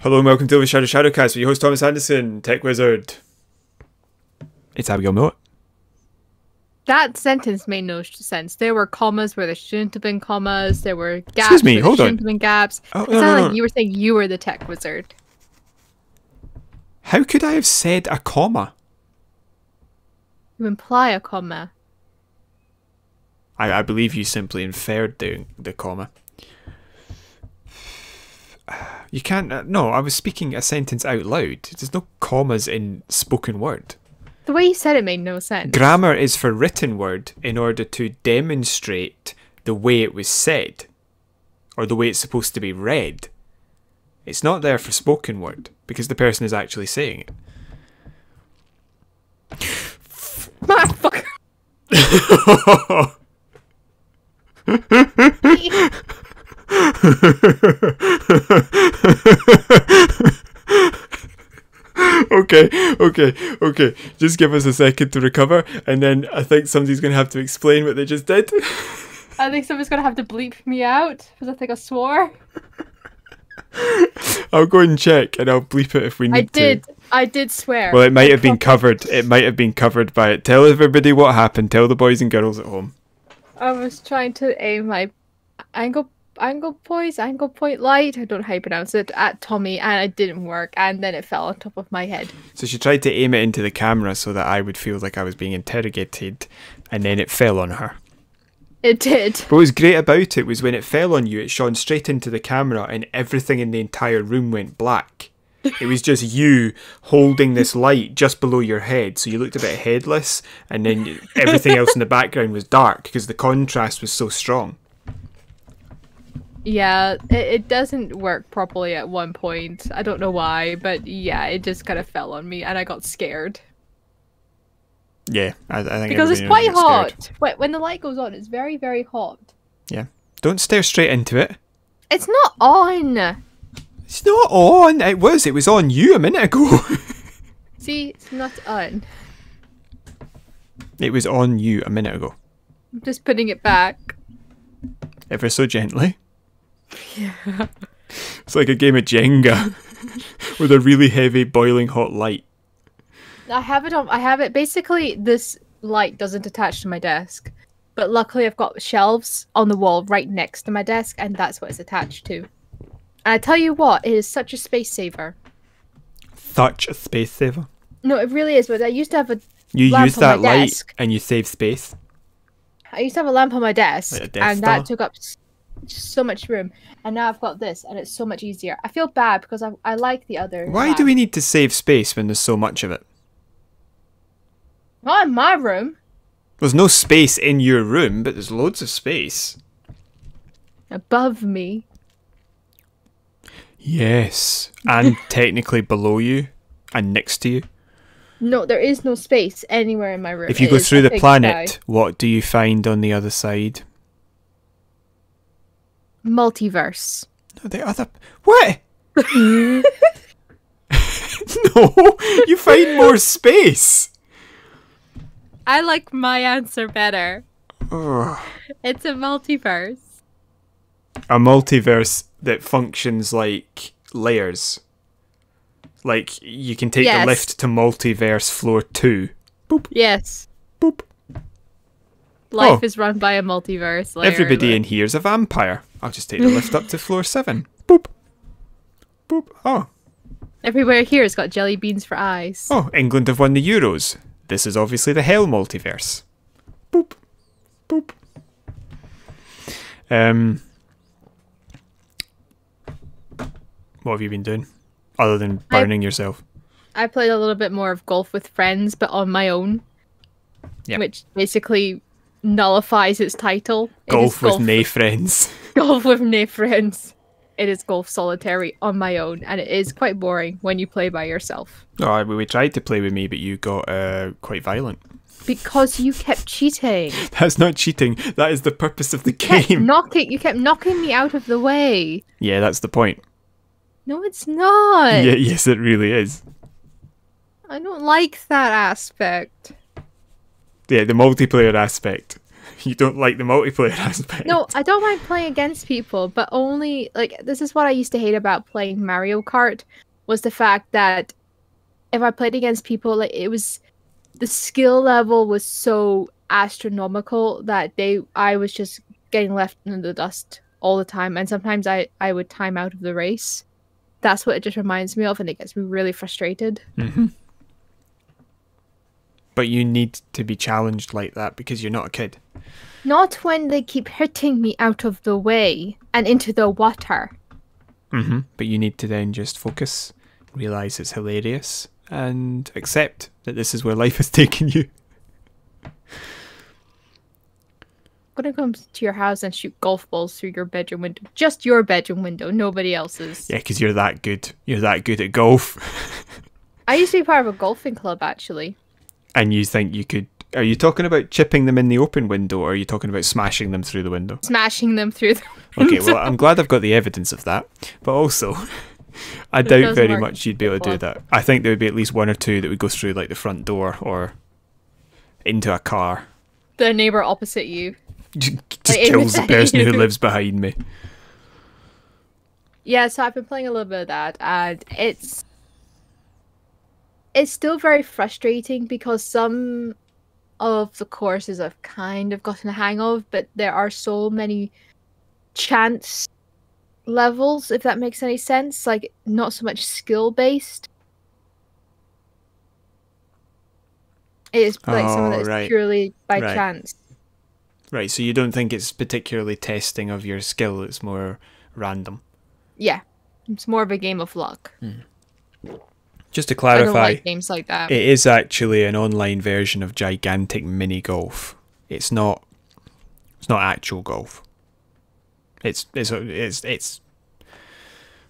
Hello and welcome to OverShadow ShadowCast with your host Thomas Anderson, Tech Wizard. It's Abigail Mott. That sentence made no sense. There were commas where there shouldn't have been commas. There were gaps Excuse me, where hold there on. shouldn't have been gaps. Oh, It no, sounded no. like you were saying you were the Tech Wizard. How could I have said a comma? You imply a comma. I believe you simply inferred the comma. You can't... no, I was speaking a sentence out loud. There's no commas in spoken word. The way you said it made no sense. Grammar is for written word in order to demonstrate the way it was said. Or the way it's supposed to be read. It's not there for spoken word, because the person is actually saying it. Motherfucker. Okay. Just give us a second to recover, and then I think somebody's going to have to explain what they just did. I think someone's going to have to bleep me out, because I think I swore. I'll go and check, and I'll bleep it if we need to. I did swear. Well, it might have been covered. It might have been covered by it. Tell everybody what happened. Tell the boys and girls at home. I was trying to aim my angle point light, I don't know how you pronounce it, at Tommy, and it didn't work, and then it fell on top of my head. So she tried to aim it into the camera so that I would feel like I was being interrogated, and then it fell on her. It did. But what was great about it was when it fell on you, it shone straight into the camera and everything in the entire room went black. It was just you holding this light just below your head, so you looked a bit headless, and then everything else in the background was dark because the contrast was so strong. Yeah, it doesn't work properly at one point. I don't know why, but yeah, it just kind of fell on me and I got scared. Yeah, I think because it's everybody knows quite you get scared. hot. When the light goes on, it's very, very hot. Yeah. Don't stare straight into it. It's not on! It's not on! It was on you a minute ago. See, it's not on. It was on you a minute ago. I'm just putting it back. Ever so gently. Yeah. It's like a game of Jenga with a really heavy boiling hot light. I have it basically. This light doesn't attach to my desk, but luckily I've got shelves on the wall right next to my desk, and that's what it's attached to. And I tell you what, it is such a space saver. Such a space saver. No, it really is. But I used to have a You lamp use on my that light desk. and you save space. I used to have a lamp on my desk, Like a Death and Star? that took up so much room. And now I've got this, and it's so much easier. I feel bad because I like the other. Why do we need to save space when there's so much of it? Not in my room. There's no space in your room, but there's loads of space. Above me. Yes. And technically below you. And next to you. No, there is no space anywhere in my room. If you It go is through a the big planet, sky. what do you find on the other side? Multiverse. No, the other... What? No, you find more space. I like my answer better. Ugh. It's a multiverse. A multiverse that functions like layers. Like, you can take Yes. the lift to multiverse floor 2. Boop, Yes. boop. Life Oh. is run by a multiverse. Layer, Everybody in here's a vampire. I'll just take the lift up to floor 7. Boop. Boop. Oh. Everywhere here has got jelly beans for eyes. Oh, England have won the Euros. This is obviously the hell multiverse. Boop. Boop. What have you been doing? Other than burning yourself? I played a little bit more of golf with friends, but on my own. Yep. Which basically nullifies its title. It Golf is with nae friends. Golf with nae friends. It is golf solitary on my own, and it is quite boring when you play by yourself. Oh, we tried to play with me, but you got quite violent. Because you kept cheating. That's not cheating. That is the purpose of the Kept game. you kept knocking me out of the way. Yeah, that's the point. No, it's not. Yeah, yes, it really is. I don't like that aspect. Yeah, the multiplayer aspect. You don't like the multiplayer aspect. No, I don't mind playing against people, but only like this is what I used to hate about playing Mario Kart was the fact that if I played against people, like it was the skill level was so astronomical that I was just getting left in the dust all the time, and sometimes I would time out of the race. That's what it just reminds me of, and it gets me really frustrated. Mm-hmm. But you need to be challenged like that because you're not a kid. Not when they keep hitting me out of the way and into the water. Mm-hmm. But you need to then just focus, realise it's hilarious, and accept that this is where life has taken you. I'm gonna come to your house and shoot golf balls through your bedroom window. Just your bedroom window, nobody else's. Yeah, because you're that good. You're that good at golf. I used to be part of a golfing club, actually. And you think you could... Are you talking about chipping them in the open window, or are you talking about smashing them through the window? Smashing them through the window. Okay, well, I'm glad I've got the evidence of that. But also, I doubt very much you'd be able to do that. I think there would be at least one or two that would go through like the front door or into a car. The neighbour opposite you. Just kills the person who lives behind me. Yeah, so I've been playing a little bit of that, and it's still very frustrating because some of the courses I've kind of gotten a hang of, but there are so many chance levels, if that makes any sense. Like, not so much skill-based. It is like some of that is purely by chance. Right, so you don't think it's particularly testing of your skill, it's more random. Yeah, it's more of a game of luck. Just to clarify, I don't like games like that. It is actually an online version of gigantic mini golf. It's not actual golf. It's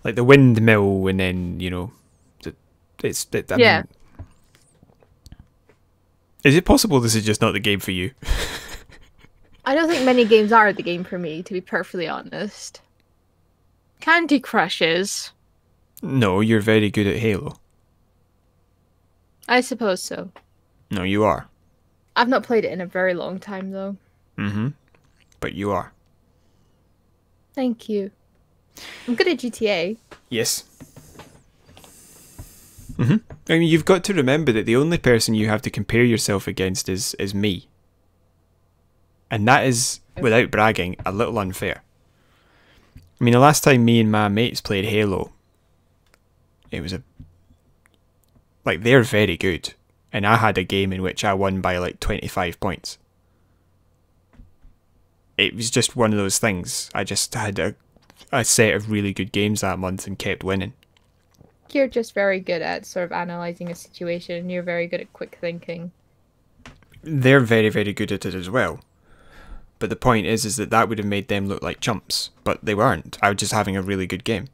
like the windmill, and then yeah. Is it possible this is just not the game for you? I don't think many games are the game for me, to be perfectly honest. Candy Crush is. No, you're very good at Halo. I suppose so. No, you are. I've not played it in a very long time, though. Mm-hmm. But you are. Thank you. I'm good at GTA. Yes. Mm-hmm. I mean, you've got to remember that the only person you have to compare yourself against is me. And that is, without bragging, a little unfair. I mean, the last time me and my mates played Halo, it was like, they're very good. And I had a game in which I won by like 25 points. It was just one of those things. I just had a set of really good games that month and kept winning. You're just very good at sort of analysing a situation, and you're very good at quick thinking. They're very, very good at it as well. But the point is that would have made them look like chumps. But they weren't. I was just having a really good game.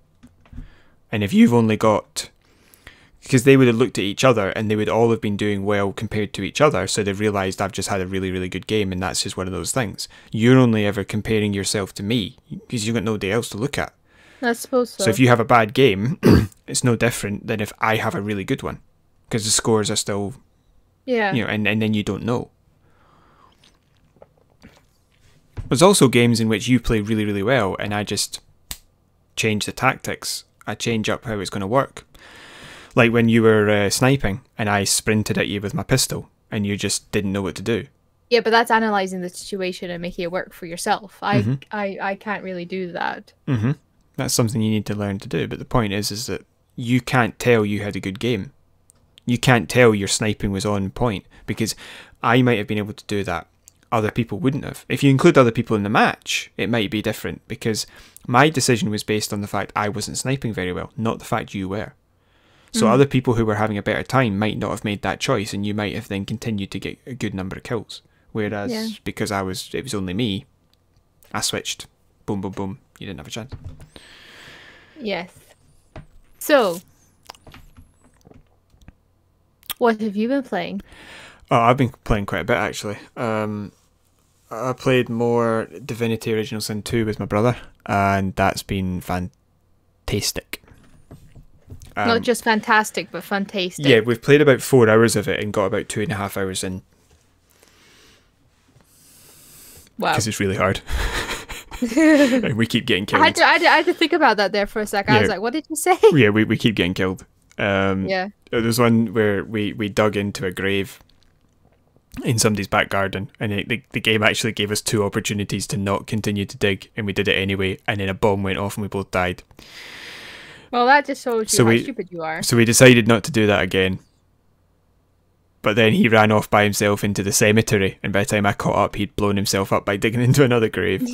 And if you've only got... Because they would have looked at each other and they would all have been doing well compared to each other, so they've realised I've just had a really, really good game, and that's just one of those things. You're only ever comparing yourself to me because you've got nobody else to look at. I suppose so. So if you have a bad game, it's no different than if I have a really good one, because the scores are still... Yeah. And then you don't know. There's also games in which you play really, really well, and I just change the tactics. I change up how it's going to work. Like when you were sniping, and I sprinted at you with my pistol, and you just didn't know what to do. Yeah, but that's analysing the situation and making it work for yourself. I can't really do that. Mm-hmm. That's something you need to learn to do. But the point is that you can't tell you had a good game. You can't tell your sniping was on point, because I might have been able to do that. Other people wouldn't have. If you include other people in the match, it might be different, because my decision was based on the fact I wasn't sniping very well, not the fact you were. So other people who were having a better time might not have made that choice, and you might have then continued to get a good number of kills. Whereas, because it was only me, I switched. Boom, boom, boom. You didn't have a chance. Yes. So, what have you been playing? Oh, I've been playing quite a bit, actually. I played more Divinity Original Sin 2 with my brother, and that's been fantastic. Not just fantastic, but fantastic. Yeah, we've played about 4 hours of it and got about 2.5 hours in. Wow. Because it's really hard. And we keep getting killed. I had to think about that there for a sec. I was like, what did you say? Yeah, we keep getting killed. Yeah. There's one where we dug into a grave in somebody's back garden, and the game actually gave us 2 opportunities to not continue to dig, and we did it anyway, and then a bomb went off and we both died. Well, that just shows you how stupid you are. So we decided not to do that again. But then he ran off by himself into the cemetery, and by the time I caught up, he'd blown himself up by digging into another grave.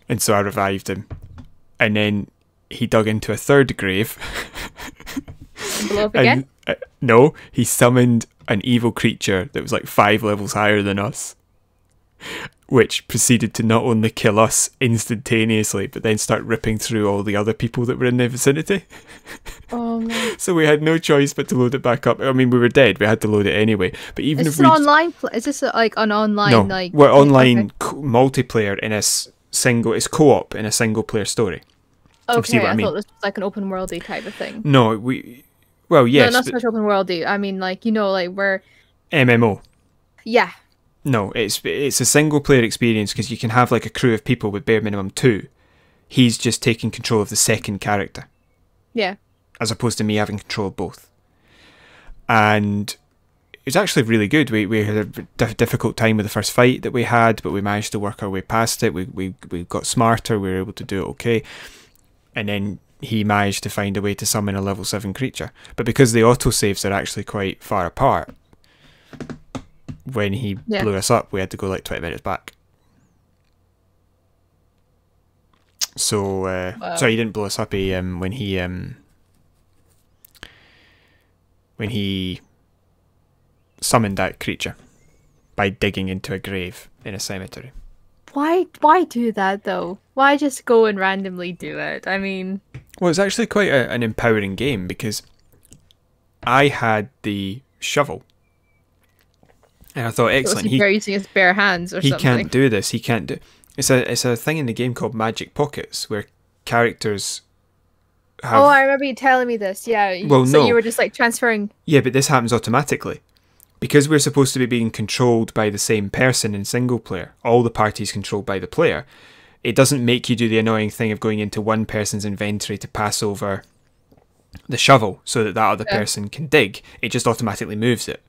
And so I revived him. And then he dug into a 3rd grave. Blow up again? No, he summoned an evil creature that was like 5 levels higher than us, which proceeded to not only kill us instantaneously, but then start ripping through all the other people that were in the vicinity. Oh man! So we had no choice but to load it back up. I mean, we were dead. We had to load it anyway. But even is if this online? Is this like an online? No, like we're online multiplayer in a single. It's co-op in a single player story. Okay, See what I mean? thought this was like an open worldy type of thing. No, well, yes, no, not so much open worldy. I mean, like like where MMO. Yeah. No, it's a single player experience because you can have like a crew of people with bare minimum 2. He's just taking control of the second character. Yeah. As opposed to me having control of both. And it was actually really good. We had a difficult time with the first fight that we had, but we managed to work our way past it. We got smarter. We were able to do it okay. And then he managed to find a way to summon a level 7 creature. But because the autosaves are actually quite far apart, when he blew us up, we had to go like 20 minutes back. So, sorry, he didn't blow us up. When he summoned that creature by digging into a grave in a cemetery. Why do that though? Why just go and randomly do it? I mean, well, it's actually quite an empowering game because I had the shovel. And I thought, excellent. He's using his bare hands or something. He can't do this. He can't do. It's a thing in the game called Magic Pockets where characters have. Oh, I remember you telling me this. Yeah. Well, so no. You were just like transferring. Yeah, but this happens automatically because we're supposed to be being controlled by the same person in single player. All the parties controlled by the player. It doesn't make you do the annoying thing of going into one person's inventory to pass over the shovel so that other person can dig. It just automatically moves it.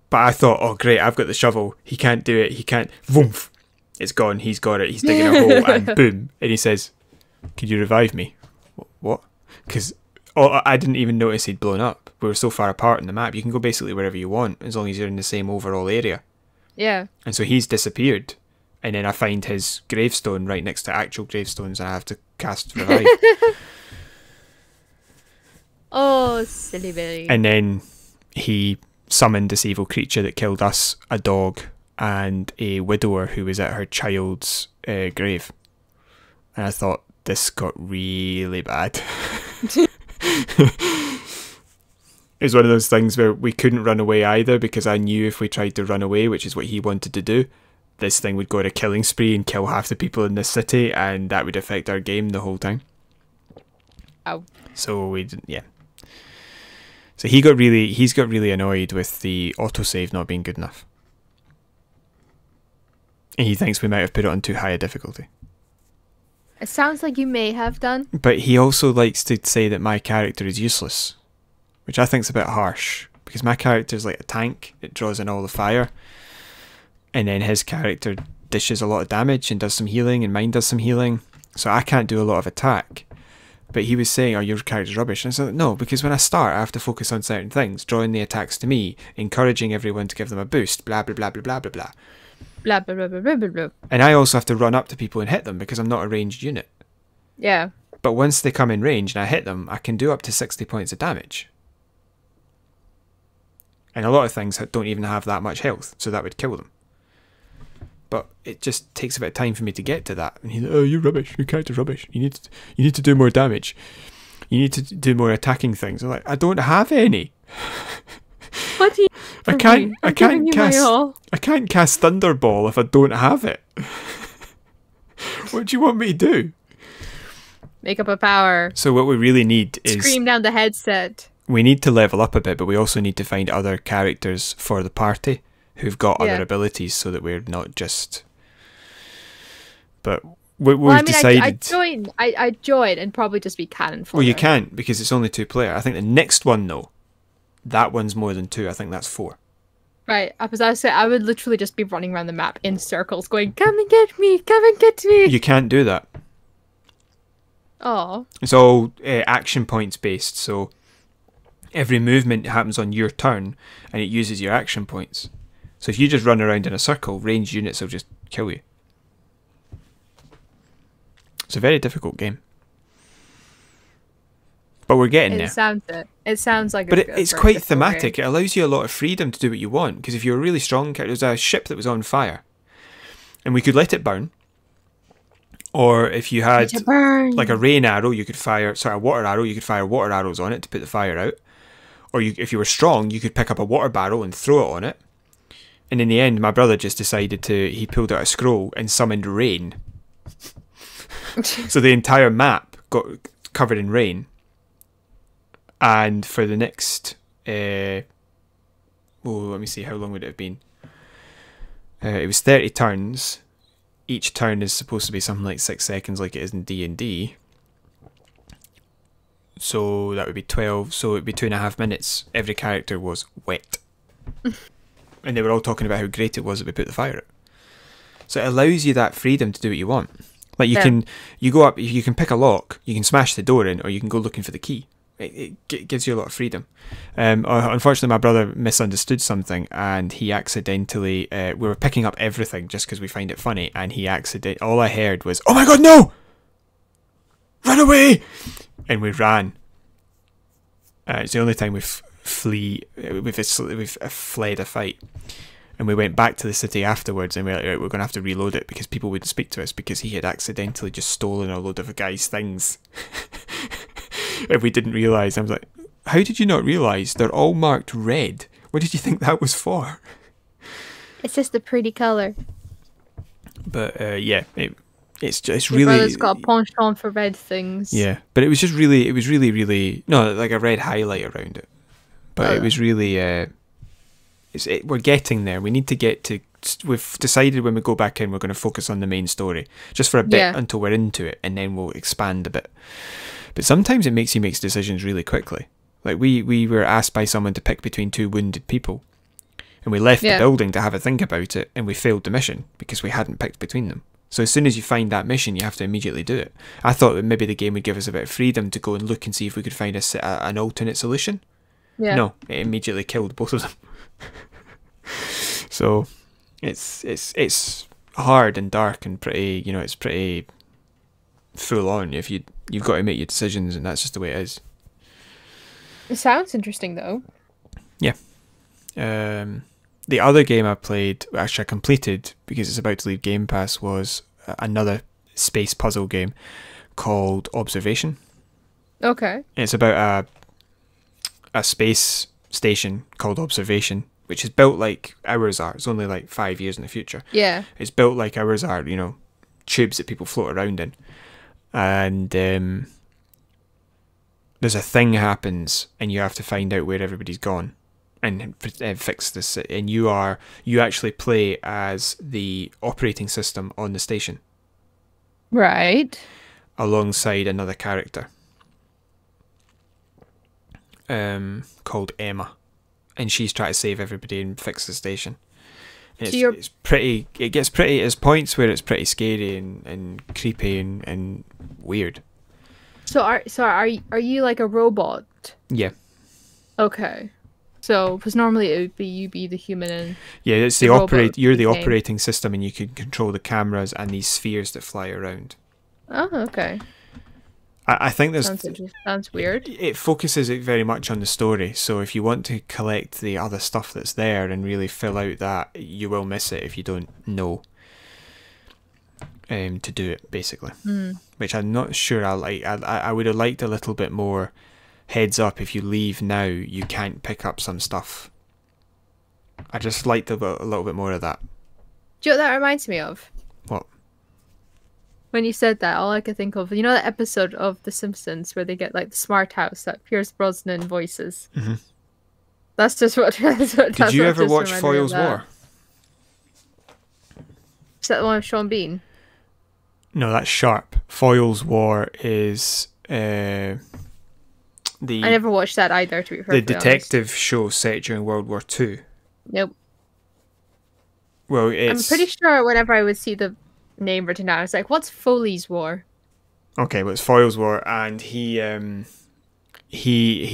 But I thought, oh great, I've got the shovel. He can't do it. He can't. Voomph. It's gone. He's got it. He's digging a hole and boom. And he says, could you revive me? What? Because I didn't even notice he'd blown up. We were so far apart in the map. You can go basically wherever you want as long as you're in the same overall area. Yeah. And so he's disappeared. And then I find his gravestone right next to actual gravestones and I have to cast revive. Oh, silly Billy. And then he summoned this evil creature that killed us, a dog, and a widower who was at her child's grave. And I thought, this got really bad. It was one of those things where we couldn't run away either because I knew if we tried to run away, which is what he wanted to do, this thing would go on a killing spree and kill half the people in this city, and that would affect our game the whole time. Oh. So we didn't, yeah. So he's got really annoyed with the autosave not being good enough. And he thinks we might have put it on too high a difficulty. It sounds like you may have done. But he also likes to say that my character is useless, which I think's a bit harsh, because my character's like a tank. It draws in all the fire. And then his character dishes a lot of damage and does some healing, and mine does some healing. So I can't do a lot of attack. But he was saying, oh, your character's rubbish. And I said, no, because when I start, I have to focus on certain things, drawing the attacks to me, encouraging everyone to give them a boost, blah, blah, blah, blah, blah, blah, blah. Blah, blah, blah, blah, blah, blah, blah. And I also have to run up to people and hit them because I'm not a ranged unit. Yeah. But once they come in range and I hit them, I can do up to 60 points of damage. And a lot of things don't even have that much health, so that would kill them. But it just takes a bit of time for me to get to that. And he's like, oh, you're rubbish. Your character's rubbish. You need to do more damage. You need to do more attacking things. I'm like, I don't have any. What do you? I can't cast Thunderball if I don't have it. What do you want me to do? Make up a power. So what we really need is scream down the headset. We need to level up a bit, but we also need to find other characters for the party who've got other Yeah. abilities, so that we're not just. But Well, I mean, decided. I'd join and probably just be canon for Well, you it. can't because it's only 2-player. I think the next one though, that one's more than 2. I think that's 4. Right, because I was saying I would literally just be running around the map in circles, going, "Come and get me! Come and get me!" You can't do that. Oh, It's all action points based, so every movement happens on your turn, and it uses your action points. So if you just run around in a circle, ranged units will just kill you. It's a very difficult game, but we're getting there. It sounds like. But it's quite thematic. It allows you a lot of freedom to do what you want. Because if you're a really strong character, there's a ship that was on fire, and we could let it burn. Or if you had like a rain arrow, you could fire. Sorry, a water arrow. You could fire water arrows on it to put the fire out. Or if you were strong, you could pick up a water barrel and throw it on it. And in the end, my brother just decided he pulled out a scroll and summoned rain. So the entire map got covered in rain. And for the next, let me see, how long would it have been? It was 30 turns. Each turn is supposed to be something like 6 seconds, like it is in D&D. So that would be 12. So it would be 2.5 minutes. Every character was wet, and they were all talking about how great it was that we put the fire out. So it allows you that freedom to do what you want. Like you go up, you can pick a lock, you can smash the door in, or you can go looking for the key. It gives you a lot of freedom. Unfortunately, my brother misunderstood something, and he accidentally. We were picking up everything just because we find it funny, and all I heard was, "Oh my god, no! Run away!" And we ran. It's the only time we've fled a fight. And we went back to the city afterwards, and we were like, right, we're going to have to reload it because people wouldn't speak to us because he had accidentally just stolen a load of a guy's things. And we didn't realise. I was like, how did you not realise? They're all marked red. What did you think that was for? It's just a pretty color. But it's Your really. brother's got a penchant for red things. Yeah, but it was really no, like a red highlight around it. But it was really. We're getting there. We need to get to. We've decided when we go back in, we're going to focus on the main story just for a bit until we're into it, and then we'll expand a bit. But sometimes it makes you make decisions really quickly. Like we were asked by someone to pick between 2 wounded people, and we left the building to have a think about it, and we failed the mission because we hadn't picked between them. So as soon as you find that mission, you have to immediately do it. I thought that maybe the game would give us a bit of freedom to go and look and see if we could find an alternate solution. Yeah. No, it immediately killed both of them. So it's hard and dark and pretty, it's pretty full on. If you've got to make your decisions, and that's just the way it is. It sounds interesting though. Yeah. The other game I played, actually I completed because it's about to leave Game Pass, was another space puzzle game called Observation. Okay. It's about a space station called Observation, which is built like ours are. It's only like 5 years in the future. Yeah. It's built like ours are, tubes that people float around in. And there's a thing happens, and you have to find out where everybody's gone and fix this. And you actually play as the operating system on the station. Right. Alongside another character. Called Emma. And she's trying to save everybody and fix the station. And it's pretty. It gets pretty. There's points where it's pretty scary and creepy and weird. So are you like a robot? Yeah. Okay. So because normally it would be you be the human and it's the You're the operating system, and you can control the cameras and these spheres that fly around. Oh, okay. I think there's... Sounds weird. It focuses it very much on the story, so if you want to collect the other stuff that's there and really fill out that, you will miss it if you don't know to do it, basically. Which I'm not sure I like. I would have liked a little bit more heads up. If you leave now, you can't pick up some stuff. I just liked a little bit more of that. Do you know what that reminds me of? What? When you said that, all I could think of, that episode of The Simpsons where they get like the smart house that Pierce Brosnan voices. Mm-hmm. That's just what. Did you ever watch Foyle's War? that the one with Sean Bean? No, that's Sharp. Foyle's War is I never watched that either, to be perfectly the detective show set during World War II. Nope. Well, I'm pretty sure whenever I would see the name written down, I was like, what's Foley's War? Okay, well, it's Foyle's War, and he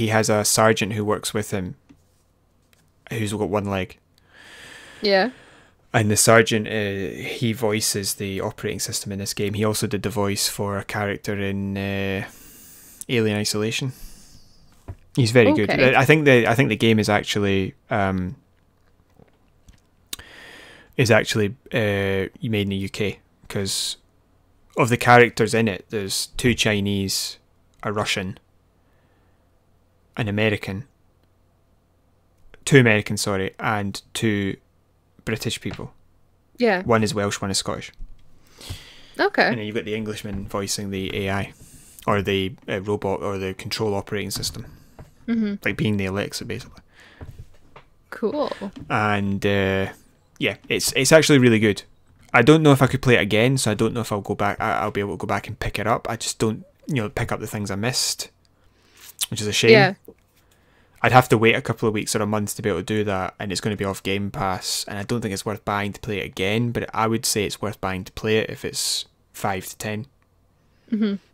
has a sergeant who works with him who's got one leg. Yeah. And the sergeant, he voices the operating system in this game. He also did the voice for a character in Alien Isolation. He's very good. I think the game is actually made in the UK, because of the characters in it. There's 2 Chinese, a Russian, an American, 2 Americans, sorry, and 2 British people. Yeah. One is Welsh, one is Scottish. Okay. And then you've got the Englishman voicing the AI, or the robot, or the control operating system. Mm-hmm. Like being the Alexa, basically. Cool. And yeah, it's actually really good. I don't know if I could play it again, so I don't know if I'll go back. I'll be able to go back and pick it up. I just don't, pick up the things I missed, which is a shame. Yeah. I'd have to wait a couple of weeks or a month to be able to do that, and it's going to be off Game Pass, and I don't think it's worth buying to play it again, but I would say it's worth buying to play it if it's 5 to 10.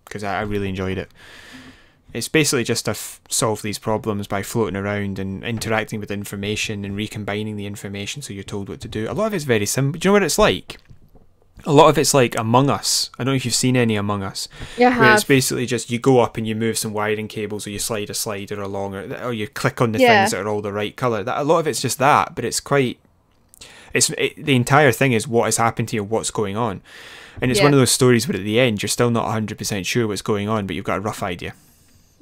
Because I really enjoyed it. It's basically just to solve these problems by floating around and interacting with information and recombining the information so you're told what to do. A lot of it's very simple. Do you know what it's like? A lot of it's like Among Us. I don't know if you've seen any Among Us. Yeah, where it's basically just you go up and you move some wiring cables, or you slide a slider along, or you click on the things that are all the right colour. A lot of it's just that, but it's quite... the entire thing is what has happened to you, what's going on. And it's one of those stories where at the end you're still not 100% sure what's going on, but you've got a rough idea.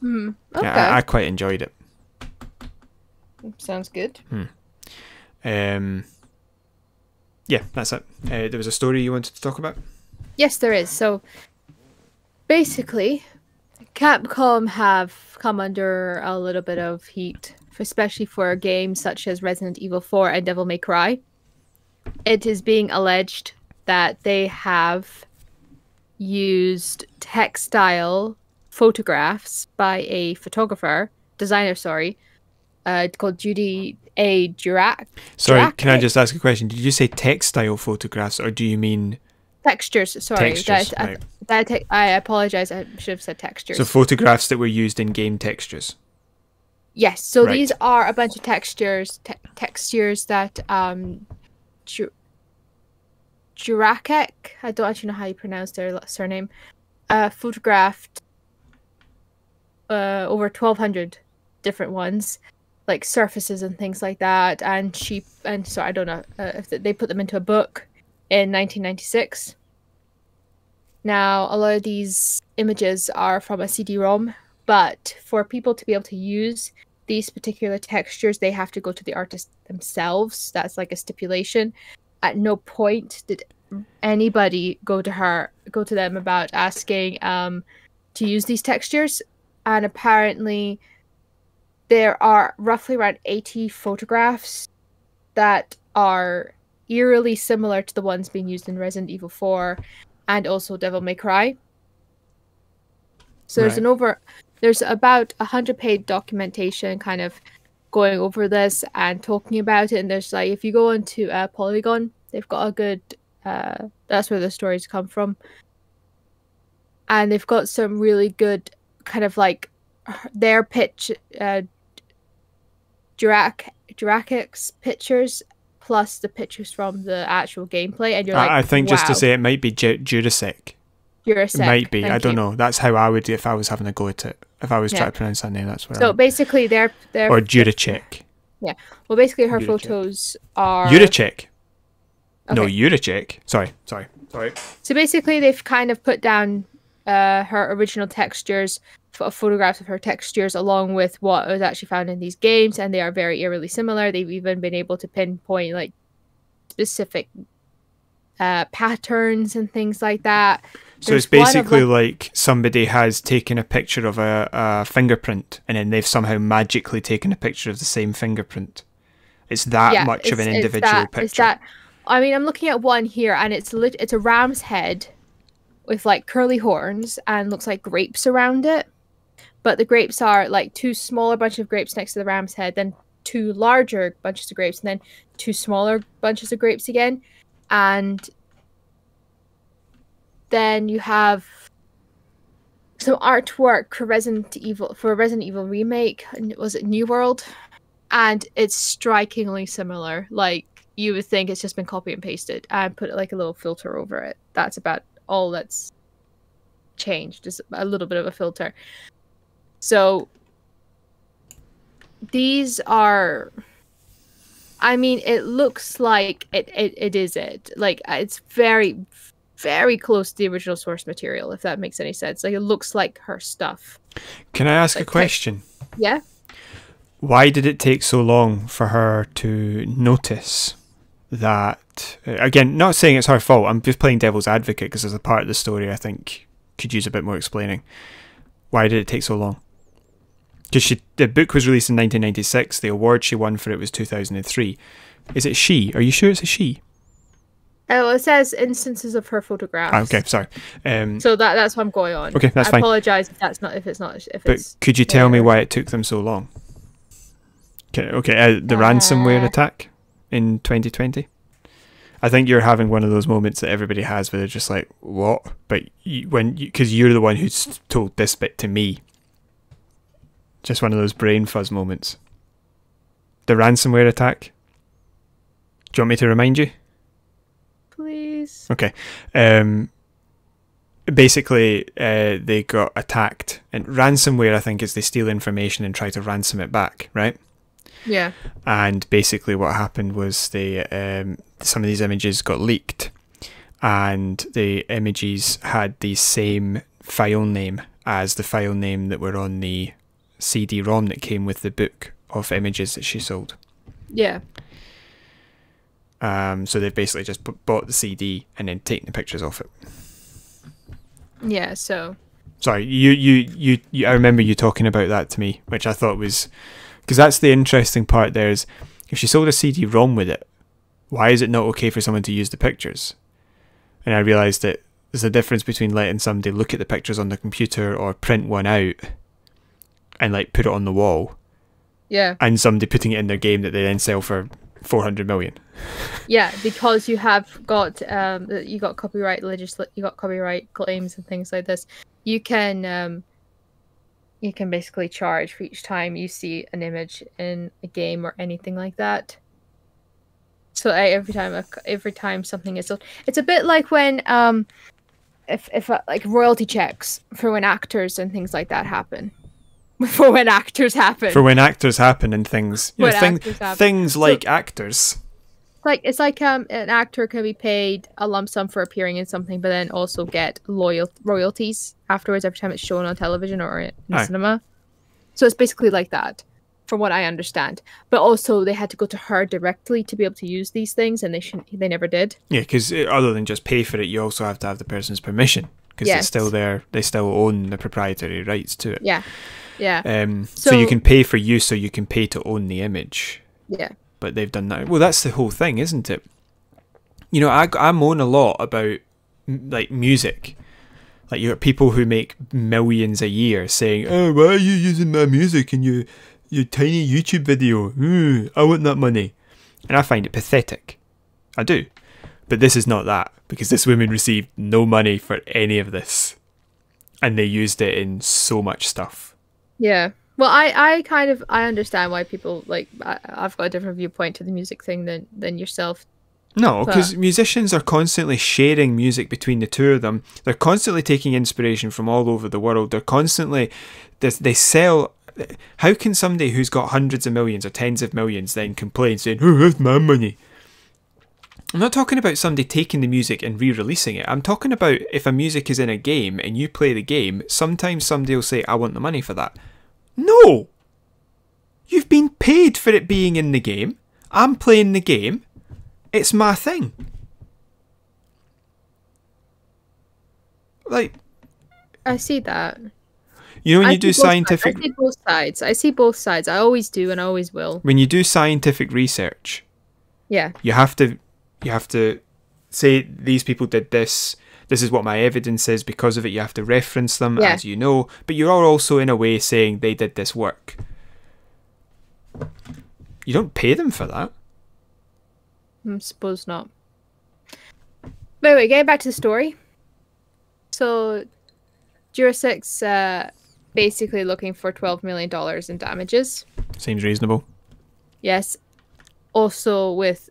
Okay. I quite enjoyed it. Sounds good. Yeah, that's it. There was a story you wanted to talk about? Yes, there is. So, basically, Capcom have come under a little bit of heat, especially for games such as Resident Evil 4 and Devil May Cry. It is being alleged that they have used textile photographs by a designer, called Judy A. Durack. Sorry, can I just ask a question? Did you say textile photographs, or do you mean... Textures, sorry. Textures, right. I apologize, I should have said textures. So photographs that were used in game textures? Yes, so these are a bunch of textures that Jurakek, I don't actually know how you pronounce their surname, photographed over 1,200 different ones, like surfaces and things like that, and sheep, and so I don't know if they put them into a book in 1996. Now, a lot of these images are from a CD-ROM, but for people to be able to use these particular textures, they have to go to the artist themselves. That's like a stipulation. At no point did anybody go to them about asking to use these textures, and apparently there are roughly around 80 photographs that are eerily similar to the ones being used in Resident Evil 4 and also Devil May Cry. So there's about 100-page documentation kind of going over this and talking about it, and there's like, if you go into Polygon, they've got a good that's where the stories come from, and they've got some really good kind of like their pitch Jurakek's pictures plus the pictures from the actual gameplay, and you're like, I think just to wow. say, it might be Jurasek. It might be. I don't know. That's how I would do if I was having a go at it. If I was trying to pronounce that name, that's where. So basically, they're or Juracek. Yeah. Well, basically, her photos are Juracek. Okay. No, Juracek. Sorry. So basically, they've kind of put down her original textures, photographs of her textures, along with what was actually found in these games, and they are very eerily similar. They've even been able to pinpoint like specific patterns and things like that. So it's basically like somebody has taken a picture of a fingerprint, and then they've somehow magically taken a picture of the same fingerprint. It's that much of an individual picture. It's that I mean, I'm looking at one here, and it's a ram's head with like curly horns and looks like grapes around it. But the grapes are like two smaller bunches of grapes next to the ram's head, then two larger bunches of grapes, and then two smaller bunches of grapes again. And then you have some artwork for Resident Evil remake. Was it New World? And it's strikingly similar. Like, you would think it's just been copy and pasted and put like a little filter over it. That's about all that's changed, just a little bit of a filter. So these are, I mean, it looks like it is it. Like, it's very, very close to the original source material, if that makes any sense. Like, it looks like her stuff. Can I ask a question? Yeah? Why did it take so long for her to notice that? Again, not saying it's her fault. I'm just playing devil's advocate because there's a part of the story I think could use a bit more explaining. Why did it take so long? Because the book was released in 1996. The award she won for it was 2003. Is it she? Are you sure it's a she? Oh, it says instances of her photographs. Okay, sorry. So that's what I'm going on. Okay, that's fine. I apologise if it's not. But could you tell me why it took them so long? Okay. The ransomware attack in 2020. I think you're having one of those moments that everybody has where they're just like, "What?" But because you're the one who's told this bit to me. Just one of those brain fuzz moments. The ransomware attack. Do you want me to remind you? Please. Okay. Basically, they got attacked. And ransomware, I think, is they steal information and try to ransom it back, right? Yeah. And basically what happened was they some of these images got leaked. And the images had the same file name as the file name that were on the CD-ROM that came with the book of images that she sold. Yeah. So they've basically just bought the CD and then taken the pictures off it. Yeah, so... Sorry, you I remember you talking about that to me, which I thought was... Because that's the interesting part there is, if she sold a CD-ROM with it, why is it not okay for someone to use the pictures? And I realised that there's a difference between letting somebody look at the pictures on the computer or print one out and like put it on the wall. Yeah. And somebody putting it in their game that they then sell for 400 million. Yeah, because you have got you got copyright you got copyright claims and things like this. You can basically charge for each time you see an image in a game or anything like that. So every time something is sold, it's a bit like when if like royalty checks for when actors and things like that happen. For when actors happen. For when actors happen and things. You know, things like actors. It's like an actor can be paid a lump sum for appearing in something, but then also get royalties afterwards every time it's shown on television or in cinema. So it's basically like that, from what I understand. But also they had to go to her directly to be able to use these things, and they never did. Yeah, because other than just pay for it, you also have to have the person's permission, because it's still there. They still own the proprietary rights to it. Yeah. Yeah. So you can pay for use, so you can pay to own the image. Yeah. But they've done that. Well, that's the whole thing, isn't it? You know, I moan a lot about like music. Like, you got people who make millions a year saying, "Oh, why are you using my music in your tiny YouTube video? I want that money." And I find it pathetic. I do. But this is not that, because this woman received no money for any of this. And they used it in so much stuff. Yeah. Well, I understand why people, like, I've got a different viewpoint to the music thing than yourself. No, because musicians are constantly sharing music between the two of them. They're constantly taking inspiration from all over the world. They're constantly, they sell. How can somebody who's got hundreds of millions or tens of millions then complain, saying, "Oh, that's my money"? I'm not talking about somebody taking the music and re-releasing it. I'm talking about if a music is in a game and you play the game, sometimes somebody will say, "I want the money for that." No! You've been paid for it being in the game. I'm playing the game. It's my thing. Like, I see that. You know, when you do scientific... I see both sides. I see both sides. I always do and I always will. When you do scientific research... Yeah. You have to You have to say these people did this. This is what my evidence is. Because of it, you have to reference them, as you know. But you are also, in a way, saying they did this work. You don't pay them for that. I suppose not. But anyway, getting back to the story. So, Jurassic basically looking for $12 million in damages. Seems reasonable. Yes. Also with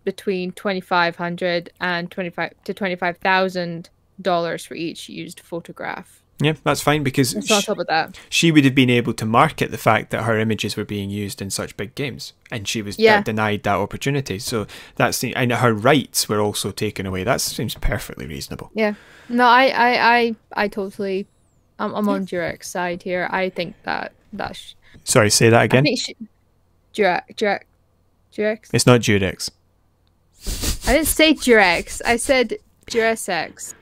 between $2,500 and $25,000 for each used photograph. Yeah, that's fine, because Let's not talk about that. She would have been able to market the fact that her images were being used in such big games, and she was denied that opportunity. So and her rights were also taken away. That seems perfectly reasonable. Yeah, no, I totally, I'm on Jurek's side here. I think that's. Sorry, say that again. I think Jurex. It's not Jurex. I didn't say Jurex. I said Jurasex.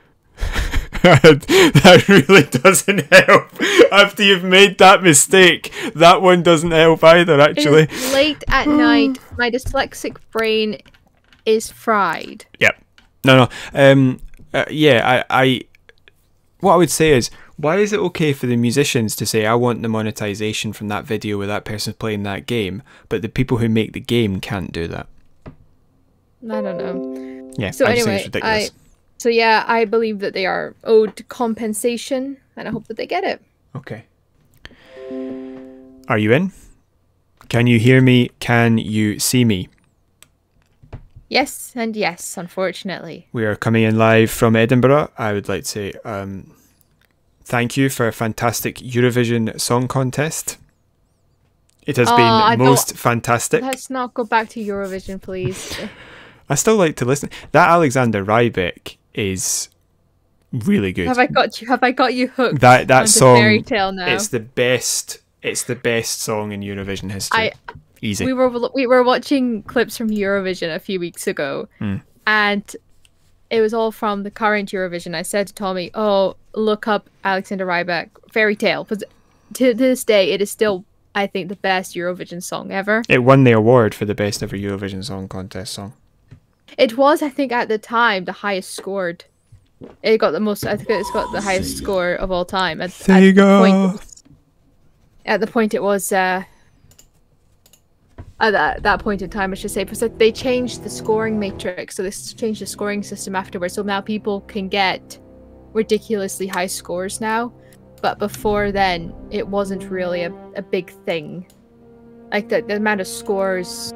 That really doesn't help. After you've made that mistake, that one doesn't help either, actually. It's late at night. My dyslexic brain is fried. Yep. No. I what I would say is, why is it okay for the musicians to say, I want the monetization from that video where that person's playing that game, but the people who make the game can't do that? I don't know. Yeah, so I just anyway, think it's ridiculous. So yeah, I believe that they are owed compensation, and I hope that they get it. Okay. Are you in? Can you hear me? Can you see me? Yes, and yes, unfortunately. We are coming in live from Edinburgh. I would like to say thank you for a fantastic Eurovision Song Contest. It has been most fantastic. Let's not go back to Eurovision, please. I still like to listen. That Alexander Rybak is really good. Have I got you hooked? That song, Fairy Tale now. It's the best song in Eurovision history. Easy. We were watching clips from Eurovision a few weeks ago, and it was all from the current Eurovision. I said to Tommy, "Oh, look up Alexander Rybak Fairy Tale," because to this day it is still, I think, the best Eurovision song ever. It won the award for the best ever Eurovision Song Contest song. It was, I think, at the time the highest scored. It got the most. I think it's got the highest score of all time. At the point it was. At that point in time, I should say, because they changed the scoring matrix, so they changed the scoring system afterwards. So now people can get ridiculously high scores now, but before then, it wasn't really a big thing. Like the amount of scores.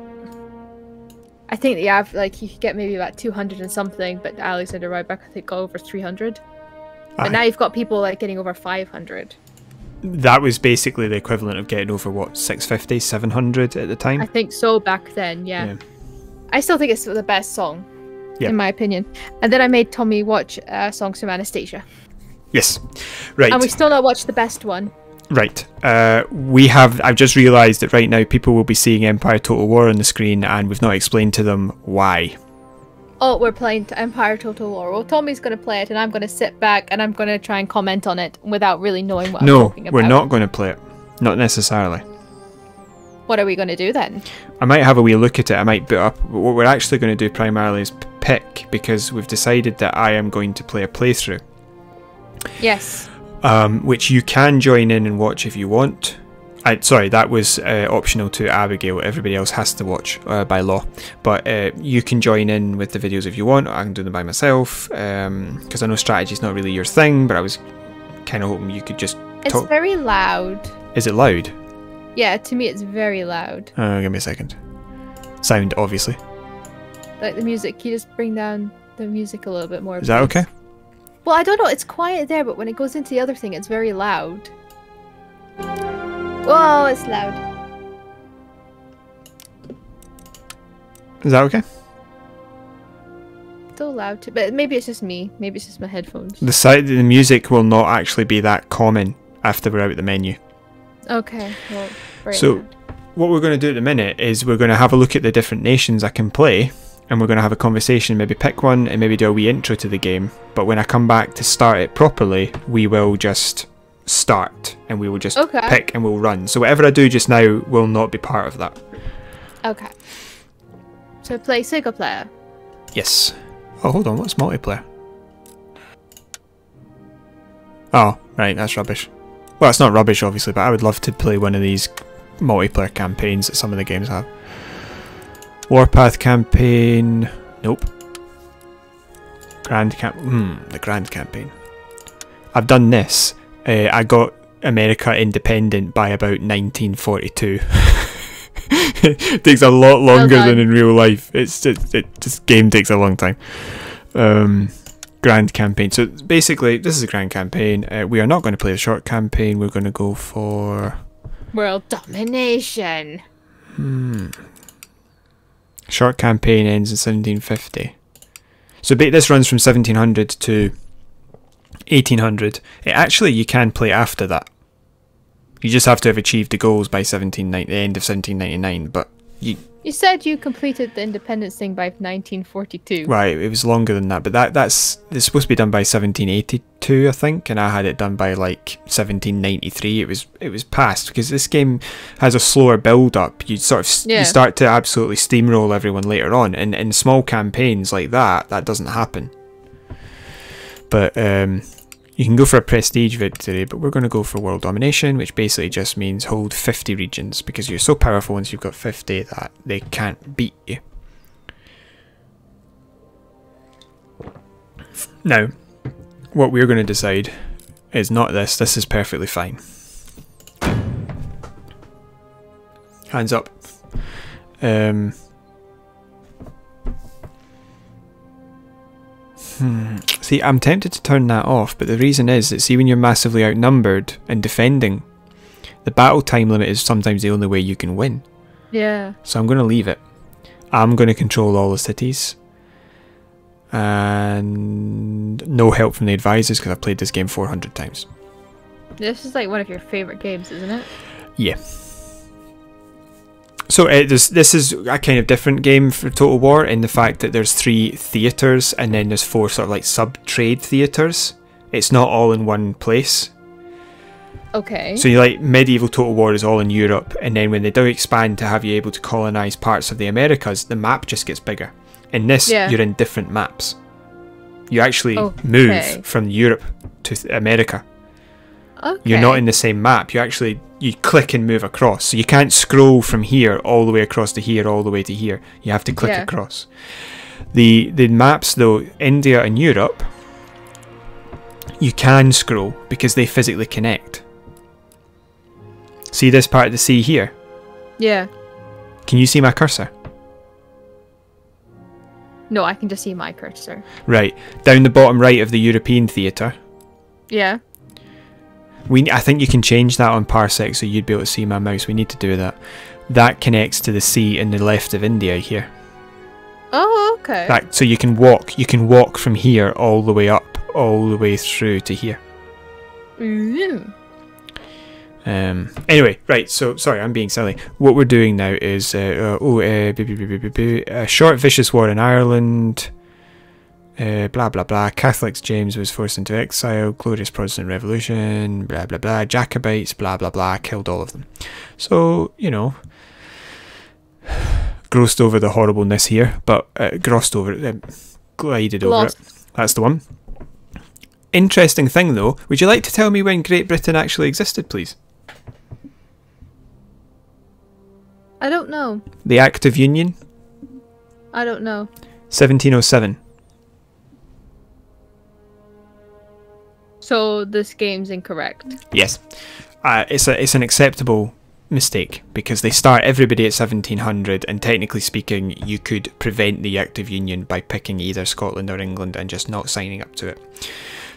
I think you could get maybe about 200 and something, but Alexander Rybak, I think, got over 300. But now you've got people like getting over 500. That was basically the equivalent of getting over, what, 650, 700 at the time? I think so back then, yeah. I still think it's the best song, in my opinion. And then I made Tommy watch songs from Anastasia. Yes, right. And we still not watched the best one. Right. I've just realised that right now people will be seeing Empire Total War on the screen, and we've not explained to them why. Oh, we're playing Empire Total War. Well, Tommy's going to play it, and I'm going to sit back and I'm going to try and comment on it without really knowing what I'm talking about. No, we're not going to play it. Not necessarily. What are we going to do then? I might have a wee look at it. I might boot up. What we're actually going to do primarily is pick, because we've decided that I am going to play a playthrough. Yes. Which you can join in and watch if you want. Sorry, that was optional to Abigail. Everybody else has to watch by law. But you can join in with the videos if you want. I can do them by myself, because I know strategy is not really your thing, but I was kind of hoping you could just talk. It's very loud. Is it loud? Yeah, to me it's very loud. Give me a second. Sound, obviously. Like the music, can you just bring down the music a little bit more? Is that okay? Well, I don't know, it's quiet there, but when it goes into the other thing, it's very loud. Whoa, it's loud. Is that okay? Still loud, but maybe it's just me. Maybe it's just my headphones. The music will not actually be that common after we're out of the menu. Okay, well, so what we're going to do at the minute is we're going to have a look at the different nations I can play, and we're going to have a conversation, maybe pick one and maybe do a wee intro to the game. But when I come back to start it properly, we will just start and we will just pick and we'll run. So whatever I do just now will not be part of that. Okay. So play single player. Yes. Oh, hold on, what's multiplayer? Oh, right, that's rubbish. Well, it's not rubbish, obviously, but I would love to play one of these multiplayer campaigns that some of the games have. Warpath campaign... Nope. The Grand campaign. I've done this. I got America independent by about 1942. It takes a lot longer than in real life. This game takes a long time. Grand campaign. So basically, this is a grand campaign. We are not going to play the short campaign. We're going to go for world domination. Short campaign ends in 1750. So this runs from 1700 to 1800. Actually, you can play after that. You just have to have achieved the goals by the end of 1799. But you said you completed the independence thing by 1942. Right, it was longer than that. But it's supposed to be done by 1782, I think, and I had it done by like 1793. It was past because this game has a slower build up. You sort of you start to absolutely steamroll everyone later on, and in small campaigns like that doesn't happen. But you can go for a prestige victory, but we're going to go for world domination, which basically just means hold 50 regions, because you're so powerful once you've got 50 that they can't beat you. Now, what we're going to decide is not this. This is perfectly fine. Hands up. See, I'm tempted to turn that off, but the reason is that, see, when you're massively outnumbered and defending, the battle time limit is sometimes the only way you can win. Yeah. So I'm going to leave it. I'm going to control all the cities. And no help from the advisors, because I've played this game 400 times. This is like one of your favourite games, isn't it? Yeah. So this is a kind of different game for Total War in the fact that there's 3 theatres and then there's 4 sort of like sub-trade theatres. It's not all in one place. Okay. So you like medieval Total War is all in Europe, and then when they do expand to have you able to colonise parts of the Americas, the map just gets bigger. In this, you're in different maps. You actually move from Europe to America. Okay. You're not in the same map. You click and move across. So you can't scroll from here all the way across to here, all the way to here. You have to click across. The maps though, India and Europe, you can scroll because they physically connect. See this part of the sea here? Yeah. Can you see my cursor? No, I can just see my cursor. Right. Down the bottom right of the European theatre. Yeah. I think you can change that on Parsec so you'd be able to see my mouse. We need to do that. That connects to the sea in the left of India here. Oh, okay. So you can walk. You can walk from here all the way up, all the way through to here. Anyway, right. So sorry, I'm being silly. What we're doing now is a short vicious war in Ireland. Blah blah blah. Catholics, James was forced into exile. Glorious Protestant Revolution. Blah blah blah. Jacobites. Blah blah blah. Killed all of them. So grossed over the horribleness here, but glossed over it, glided over it. That's the one. Interesting thing though. Would you like to tell me when Great Britain actually existed, please? I don't know. The Act of Union. I don't know. 1707. So this game's incorrect. Yes, it's an acceptable mistake because they start everybody at 1700, and technically speaking, you could prevent the Act of Union by picking either Scotland or England and just not signing up to it.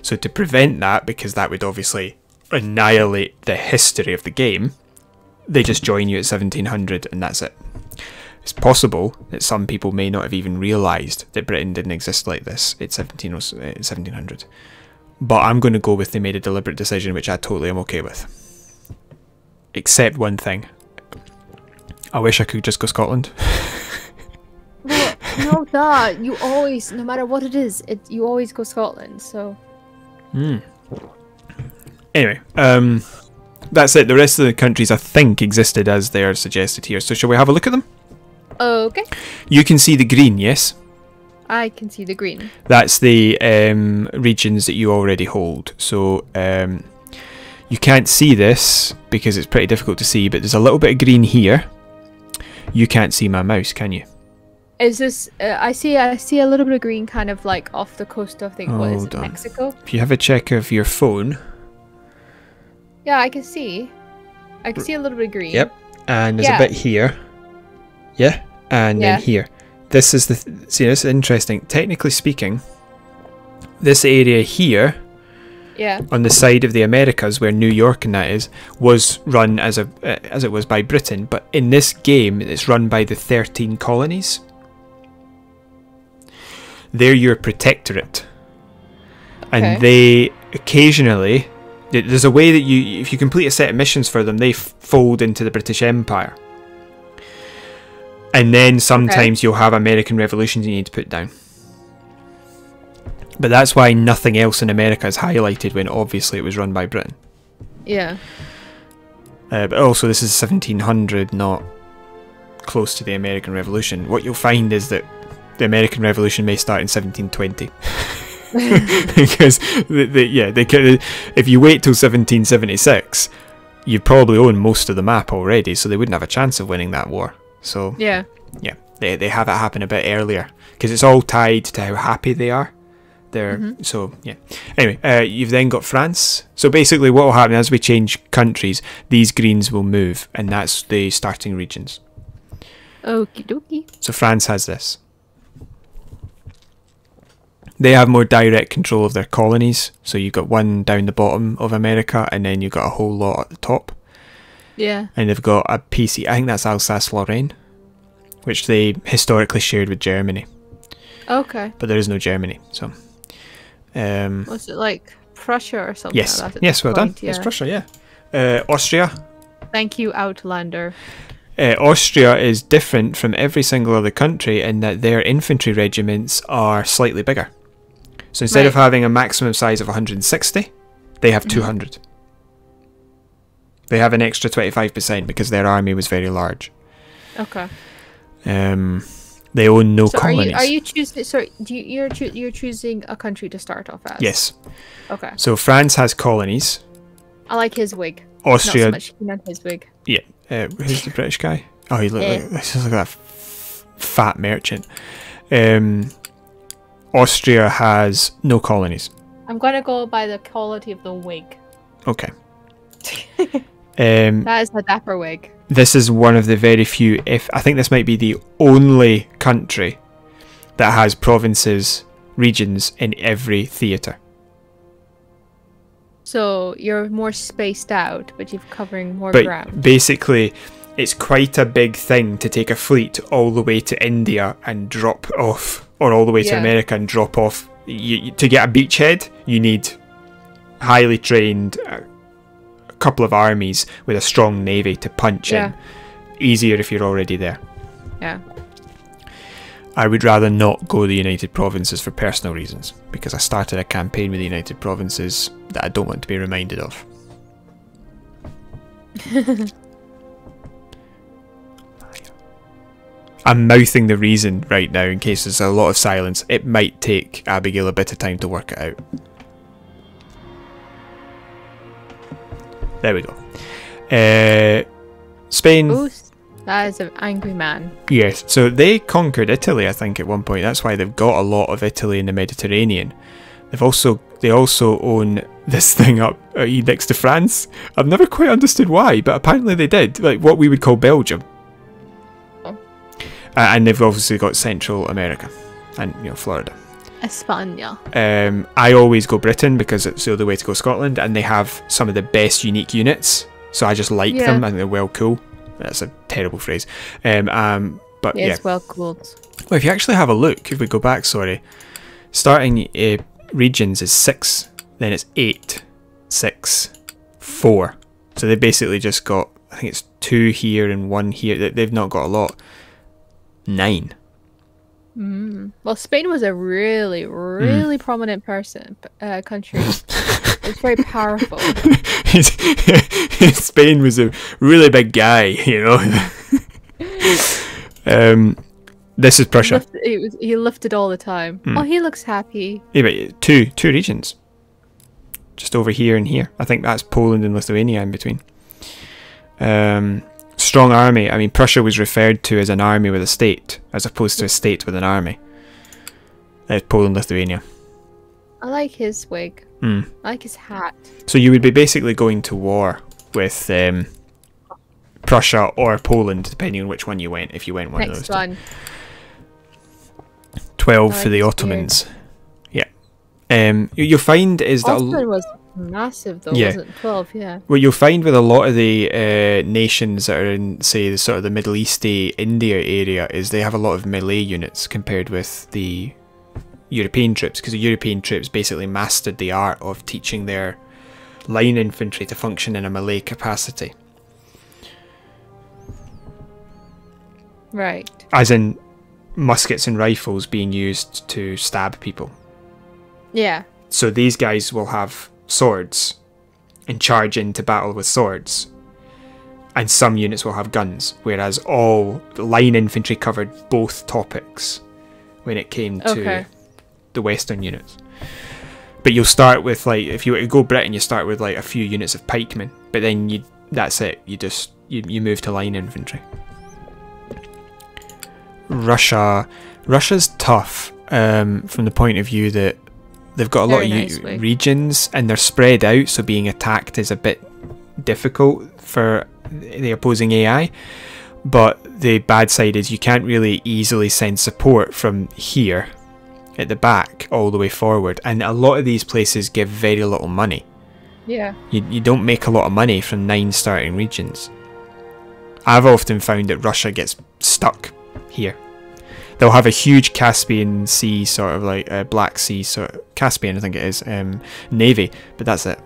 So to prevent that, because that would obviously annihilate the history of the game, they just join you at 1700, and that's it. It's possible that some people may not have even realised that Britain didn't exist like this at 1700. But I'm going to go with they made a deliberate decision, which I totally am okay with. Except one thing. I wish I could just go Scotland. Well, no, that you always, no matter what it is, you always go Scotland. So. Anyway, that's it. The rest of the countries I think existed as they are suggested here. So shall we have a look at them? Okay. You can see the green, yes? I can see the green. That's the regions that you already hold. So you can't see this because it's pretty difficult to see, but there's a little bit of green here. You can't see my mouse, can you? Is this? I see a little bit of green, kind of like off the coast of what is it, Mexico? If you have a check of your phone. Yeah, I can see. I can see a little bit of green. Yep. And there's a bit here. Yeah. And then here. This is see, this is interesting. Technically speaking, this area here, on the side of the Americas where New York and that is, was run as it was by Britain. But in this game, it's run by the 13 colonies. They're your protectorate, and they occasionally. There's a way that if you complete a set of missions for them, they fold into the British Empire. And then sometimes you'll have American revolutions you need to put down. But that's why nothing else in America is highlighted when obviously it was run by Britain. Yeah. But also this is 1700, not close to the American Revolution. What you'll find is that the American Revolution may start in 1720. Because if you wait till 1776, you probably own most of the map already, so they wouldn't have a chance of winning that war. So they have it happen a bit earlier because it's all tied to how happy they are. So anyway, you've then got France. So basically what will happen as we change countries, these greens will move, and that's the starting regions. Okie dokie. So France has this. They have more direct control of their colonies. So you've got one down the bottom of America, and then you've got a whole lot at the top. Yeah. And they've got a PC, I think that's Alsace-Lorraine, which they historically shared with Germany. Okay. But there is no Germany, so. Was it like Prussia or something? Yes. Like that Yes, well done. It's Prussia, yeah. Austria. Thank you, Outlander. Austria is different from every single other country in that their infantry regiments are slightly bigger. So instead of having a maximum size of 160, they have 200. They have an extra 25% because their army was very large. Okay. They own no colonies. Are you choosing? Sorry, you're choosing a country to start off as? Yes. Okay. So France has colonies. I like his wig. Austria. Not so much keen on his wig. Yeah. Who's the British guy? Oh, he looks like that fat merchant. Austria has no colonies. I'm gonna go by the quality of the wig. Okay. That is a dapper wig. This is one of the very few, I think this might be the only country that has provinces, regions in every theatre. So you're more spaced out, but you're covering more ground. Basically, it's quite a big thing to take a fleet all the way to India and drop off, or all the way to America and drop off. To get a beachhead, you need highly trained, a couple of armies with a strong navy to punch in. Easier if you're already there. Yeah. I would rather not go the United Provinces for personal reasons, because I started a campaign with the United Provinces that I don't want to be reminded of. I'm mouthing the reason right now in case there's a lot of silence. It might take Abigail a bit of time to work it out. There we go. Spain. Ooh, that is an angry man. Yes, so they conquered Italy, I think, at one point. That's why they've got a lot of Italy in the Mediterranean. They also own this thing up next to France. I've never quite understood why, but apparently they did. Like what we would call Belgium. Oh. And they've obviously got Central America and Florida. España. I always go Britain because it's the other way to go Scotland, and they have some of the best unique units. So I just like them. I think they're well cool. That's a terrible phrase. But it's well cooled. Well, if you actually have a look, if we go back, starting regions is 6, then it's 8, 6, 4. So they've basically just got, I think it's 2 here and 1 here. They've not got a lot. 9. Well, Spain was a really, really prominent country. It's very powerful. Spain was a really big guy, This is Prussia. He lifted all the time. Oh, he looks happy. Yeah, but two regions. Just over here and here. I think that's Poland and Lithuania in between. Strong army. I mean, Prussia was referred to as an army with a state, as opposed to a state with an army. There's Poland, Lithuania. I like his wig. I like his hat. So you would be basically going to war with Prussia or Poland, depending on which one you went, if you went one of those. Next one. 12 for the Ottomans. Beard. Yeah. You'll find is that... Ottoman was massive though, wasn't it? 12, yeah. What you'll find with a lot of the nations that are in, say, the sort of the Middle Easty, India area, is they have a lot of melee units compared with the European troops, because the European troops basically mastered the art of teaching their line infantry to function in a melee capacity. Right. As in muskets and rifles being used to stab people. Yeah. So these guys will have swords and charge into battle with swords. And some units will have guns, whereas all the line infantry covered both topics when it came to the Western units. But you'll start with, like, if you were to go Britain, you start with like a few units of pikemen, but then that's it. You move to line infantry. Russia's tough from the point of view that they've got a lot of regions and they're spread out, so being attacked is a bit difficult for the opposing AI. But the bad side is you can't really easily send support from here at the back all the way forward, and a lot of these places give very little money. Yeah. You don't make a lot of money from 9 starting regions. I've often found that Russia gets stuck here. They'll have a huge Caspian Sea, sort of like Black Sea, sort of Caspian, I think it is, navy, but that's it.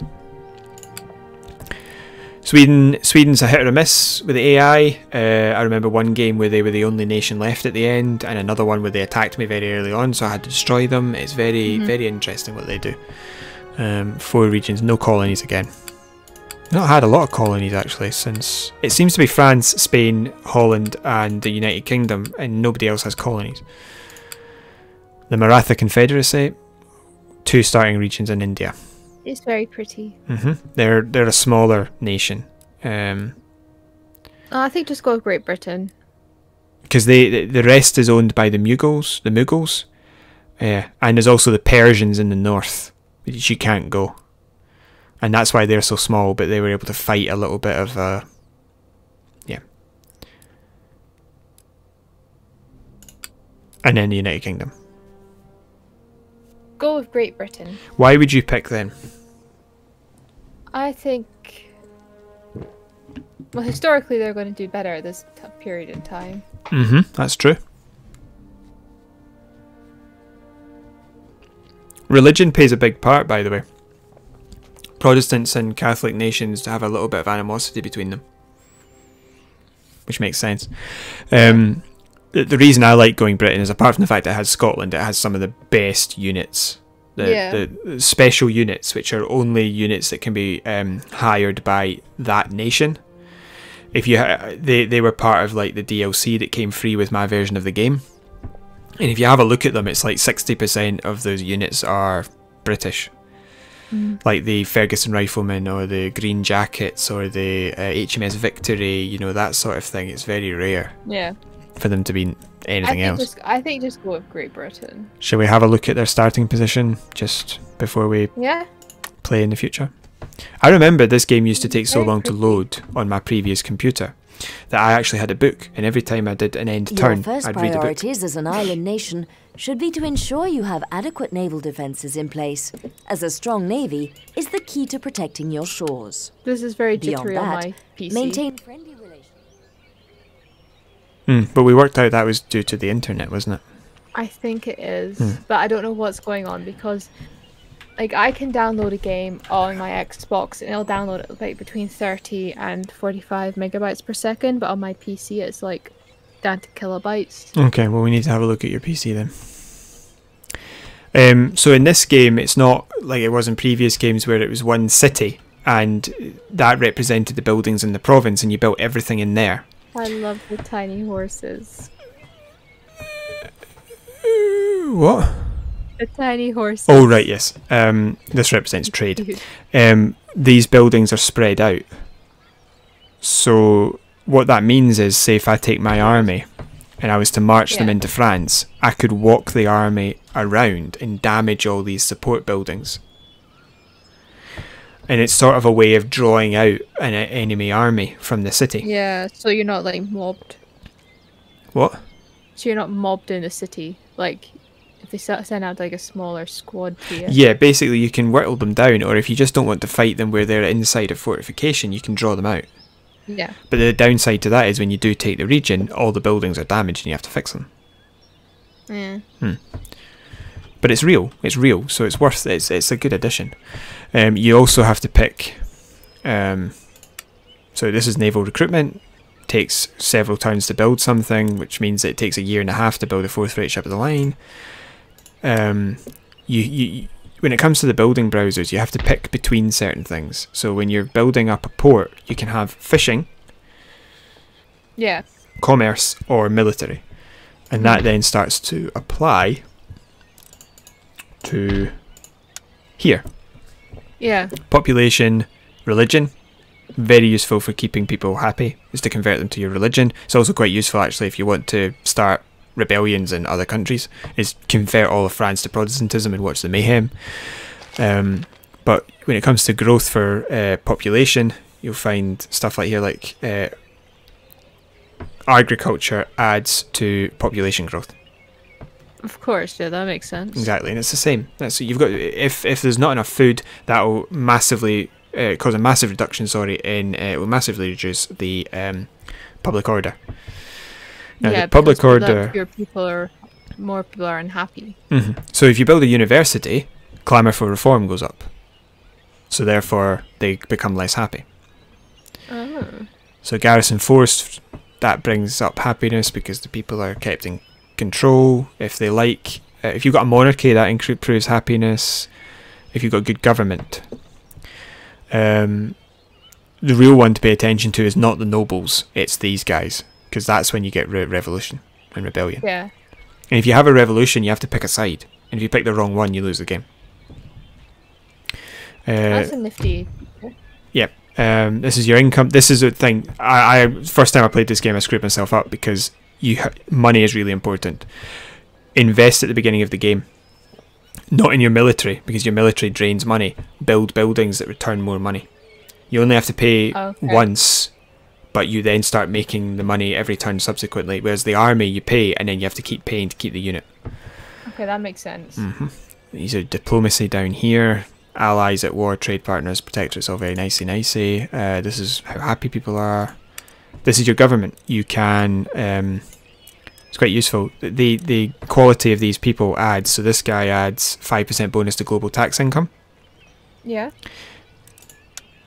Sweden's a hit or a miss with the AI. I remember one game where they were the only nation left at the end, and another one where they attacked me very early on, so I had to destroy them. It's very, very interesting what they do. 4 regions, no colonies again. Not had a lot of colonies actually, since it seems to be France, Spain, Holland and the United Kingdom, and nobody else has colonies. The Maratha Confederacy, 2 starting regions in India. It's very pretty. They're a smaller nation. I think just go with Great Britain. Because the rest is owned by the Mughals. And there's also the Persians in the north, which you can't go. And that's why they're so small, but they were able to fight a little bit of... And then the United Kingdom. Go with Great Britain. Why would you pick them? I think... Well, historically they're going to do better at this period in time. That's true. Religion plays a big part, by the way. Protestants and Catholic nations have a little bit of animosity between them, which makes sense. The reason I like going Britain is, apart from the fact that it has Scotland, it has some of the best units. The special units, which are only units that can be hired by that nation. If you they were part of like the DLC that came free with my version of the game, and if you have a look at them, it's like 60% of those units are British. Like the Ferguson Riflemen or the Green Jackets or the HMS Victory, you know, that sort of thing. It's very rare for them to be anything else. I think just go with Great Britain. Shall we have a look at their starting position just before we play in the future? I remember this game used to take so long to load on my previous computer that I actually had a book, and every time I did an end turn, I'd read a book. Your first priorities as an island nation should be to ensure you have adequate naval defences in place, as a strong navy is the key to protecting your shores. This is very jittery on my PC. Maintain friendly relations. But we worked out that was due to the internet, wasn't it? I think it is, but I don't know what's going on, because like I can download a game on my Xbox and it'll download it like between 30 and 45 megabytes per second, but on my PC it's like down to kilobytes. Okay, well we need to have a look at your PC then. So in this game, it's not like it was in previous games where it was one city and that represented the buildings in the province and you built everything in there. I love the tiny horses. What? The tiny horses. Oh, right, yes. This represents trade. These buildings are spread out. So what that means is, say if I take my army and I was to march them into France, I could walk the army around and damage all these support buildings. And it's sort of a way of drawing out an enemy army from the city. Yeah, so you're not like mobbed. What? So you're not mobbed in the city. Like, if they send out like a smaller squad to you. Yeah, basically you can whittle them down, or if you just don't want to fight them where they're inside a fortification, you can draw them out. Yeah. But the downside to that is when you do take the region, all the buildings are damaged and you have to fix them. Yeah. But it's real, so it's worth it. It's a good addition. You also have to pick, so this is naval recruitment, takes several turns to build something, which means it takes a year and a half to build a 4th rate ship of the line. You when it comes to the building browsers, you have to pick between certain things. So when you're building up a port, you can have fishing, commerce, or military, and that then starts to apply to here. Yeah. Population, religion, very useful for keeping people happy, is to convert them to your religion. It's also quite useful actually if you want to start rebellions in other countries, is convert all of France to Protestantism and watch the mayhem. But when it comes to growth for population, you'll find stuff like here, like agriculture adds to population growth. Of course, yeah, that makes sense. Exactly, and it's the same. That's you've got. If there's not enough food, that will massively cause a massive reduction. It will massively reduce the public order. Now, yeah, the public order. More people are unhappy. So if you build a university, clamour for reform goes up. So therefore, they become less happy. Oh. So garrison force, that brings up happiness because the people are kept in control. If they like, if you've got a monarchy, that improves happiness. If you've got good government, the real one to pay attention to is not the nobles; it's these guys, because that's when you get revolution and rebellion. Yeah. And if you have a revolution, you have to pick a side, and if you pick the wrong one, you lose the game. That's a nifty. Yeah. This is your income. This is a thing. I first time I played this game, I screwed myself up because money is really important. Invest at the beginning of the game, not in your military, because your military drains money. Build buildings that return more money. You only have to pay once, but you then start making the money every turn subsequently. Whereas the army, you pay and then you have to keep paying to keep the unit. Okay, that makes sense. These are diplomacy down here. Allies at war, trade partners, protectors, all very nicey. This is how happy people are. This is your government. You can. It's quite useful. The quality of these people adds. So this guy adds 5% bonus to global tax income. Yeah.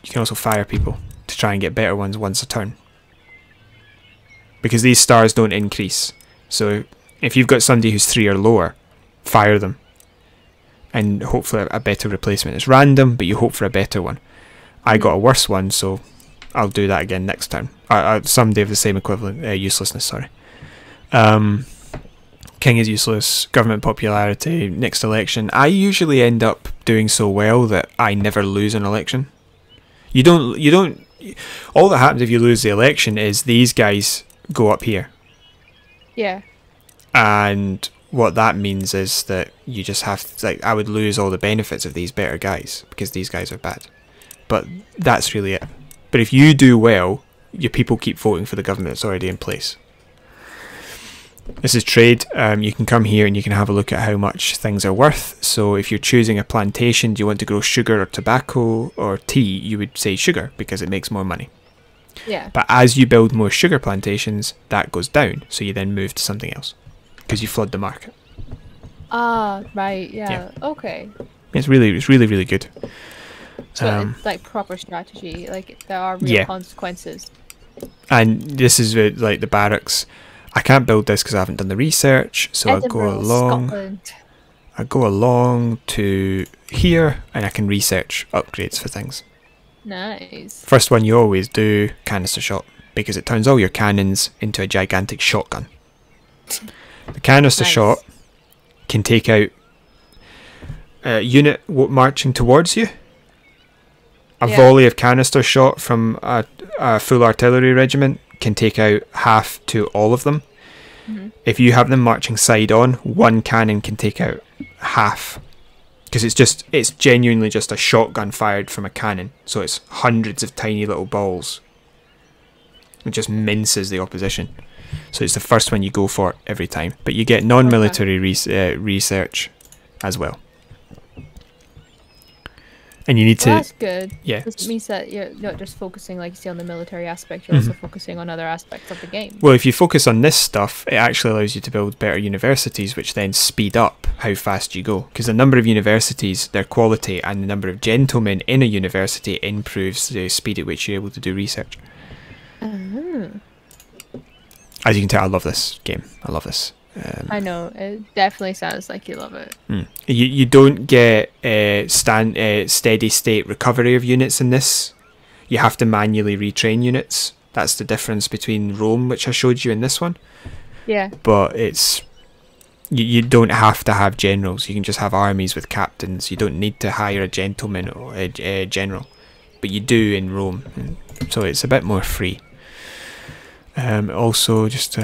You can also fire people to try and get better ones once a turn. Because these stars don't increase. So if you've got somebody who's 3 or lower, fire them. And hopefully a better replacement. It's random, but you hope for a better one. I got a worse one, so I'll do that again next turn. Someday of the same equivalent, uselessness, sorry. King is useless, government popularity, next election. I usually end up doing so well that I never lose an election. You don't, all that happens if you lose the election is these guys go up here. Yeah. And what that means is that you just have to, like, I would lose all the benefits of these better guys because these guys are bad. But that's really it. But if you do well, your people keep voting for the government that's already in place. This is trade. You can come here and you can have a look at how much things are worth. So if you're choosing a plantation, do you want to grow sugar or tobacco or tea, you would say sugar because it makes more money. Yeah. But as you build more sugar plantations, that goes down. So you then move to something else because you flood the market. Ah, right. Yeah. Okay. It's really good. So it's like proper strategy. Like there are real consequences. And this is like the barracks. I can't build this because I haven't done the research, so Edinburgh, I go along to here and I can research upgrades for things. Nice. First one you always do, canister shot, because it turns all your cannons into a gigantic shotgun. The canister shot can take out a unit marching towards you. A volley of canister shot from a full artillery regiment can take out half to all of them. If you have them marching side on, one cannon can take out half. Because it's genuinely just a shotgun fired from a cannon. So it's hundreds of tiny little balls. It just minces the opposition. So it's the first one you go for every time. But you get non-military research as well. And you need to... That's good. Yeah. This means that you're not just focusing, like you say, on the military aspect, you're also focusing on other aspects of the game. Well, if you focus on this stuff, it actually allows you to build better universities, which then speed up how fast you go. Because the number of universities, their quality, and the number of gentlemen in a university improves the speed at which you're able to do research. As you can tell, I love this game. I love this. I know, it definitely sounds like you love it. You don't get steady state recovery of units in this. You have to manually retrain units. That's the difference between Rome, which I showed you, in this one. Yeah. But it's you don't have to have generals. You can just have armies with captains. You don't need to hire a gentleman or a general, but you do in Rome. So it's a bit more free. Also, just